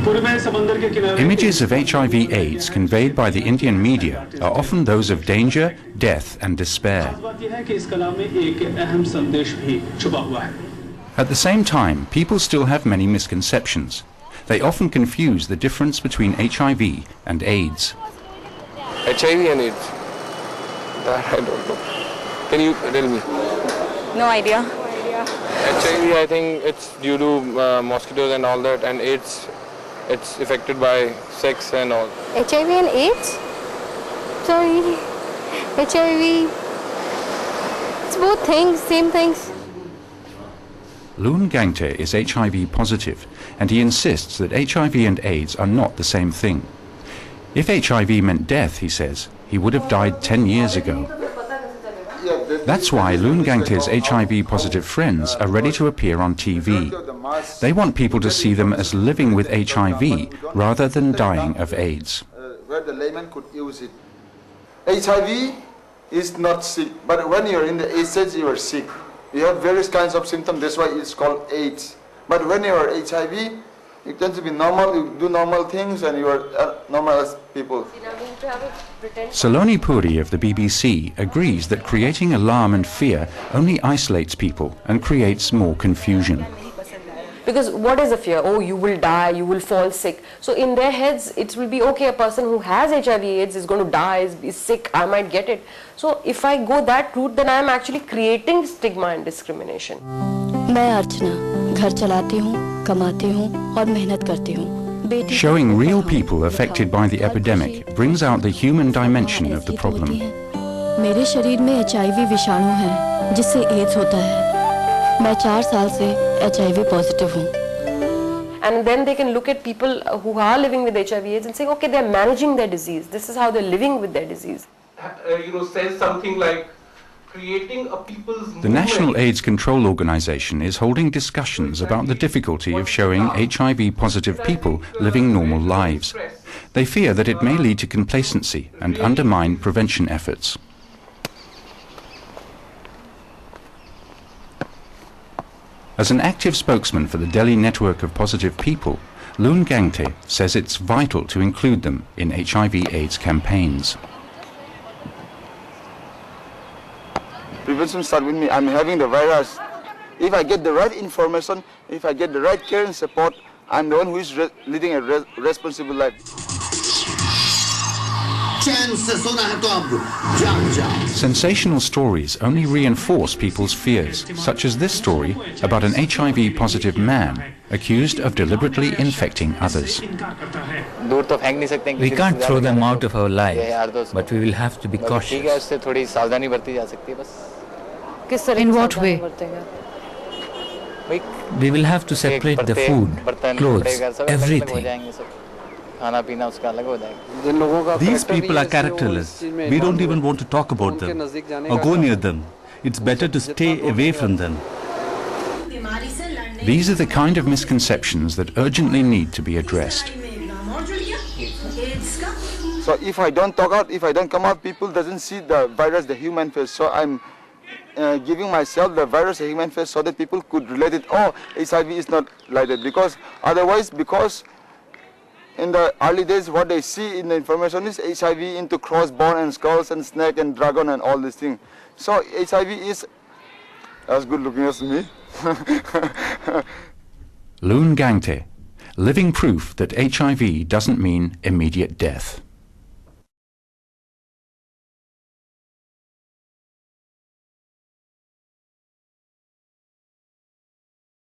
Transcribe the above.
Images of HIV/AIDS conveyed by the Indian media are often those of danger, death and despair. At the same time, people still have many misconceptions. They often confuse the difference between HIV and AIDS. HIV and AIDS? That I don't know. Can you tell me? No idea. HIV, I think it's due to mosquitoes and all that, and AIDS, it's affected by sex and all. HIV and AIDS? Sorry, HIV, it's both things, same things. Loon Gangte is HIV positive, and he insists that HIV and AIDS are not the same thing. If HIV meant death, he says, he would have died 10 years ago. That's why Loon Gangte's HIV positive friends are ready to appear on TV. They want people to see them as living with HIV rather than dying of AIDS. Where the layman could use it. HIV is not sick, but when you're in the AIDS stage, you are sick. You have various kinds of symptoms, that's why it's called AIDS. But when you are HIV, you tend to be normal, you do normal things, and you are normal as people. Saloni Puri of the BBC agrees that creating alarm and fear only isolates people and creates more confusion. Because what is the fear? Oh, you will die, you will fall sick. So in their heads, it will be, okay, a person who has HIV/AIDS is going to die, is sick, I might get it. So if I go that route, then I am actually creating stigma and discrimination. मैं अर्चना घर चलाती हूँ, कमाती हूँ और मेहनत करती हूँ. Showing real people affected by the epidemic brings out the human dimension of the problem. मेरे शरीर में HIV विषाणु है, जिससे AIDS होता है. मैं 4 साल से HIV पॉजिटिव हूँ. And then they can look at people who are living with HIV/AIDS and say, okay, they're managing their disease. This is how they're living with their disease. Says something like creating a people's The National AIDS Control Organization is holding discussions about the difficulty of showing HIV-positive people living normal lives. They fear that it may lead to complacency and undermine prevention efforts. As an active spokesman for the Delhi network of positive people, Loon Gangte says it's vital to include them in HIV/AIDS campaigns. Prevention starts with me. I'm having the virus. If I get the right information, if I get the right care and support, I'm the one who is leading a responsible life. Sensational stories only reinforce people's fears, such as this story about an HIV-positive man accused of deliberately infecting others. We can't throw them out of our lives, but we will have to be cautious. In what way? We will have to separate the food, clothes, everything. These people are characterless. We don't even want to talk about them or go near them. It's better to stay away from them. These are the kind of misconceptions that urgently need to be addressed. So if I don't talk out, if I don't come out, people doesn't see the virus, the human face. So I'm giving myself the virus, the human face, so that people could relate it. Oh, HIV is not like that. Because otherwise, in the early days, what they see in the information is HIV into crossbone and skulls and snake and dragon and all these things. So HIV is as good looking as me. Loon Gangte, living proof that HIV doesn't mean immediate death.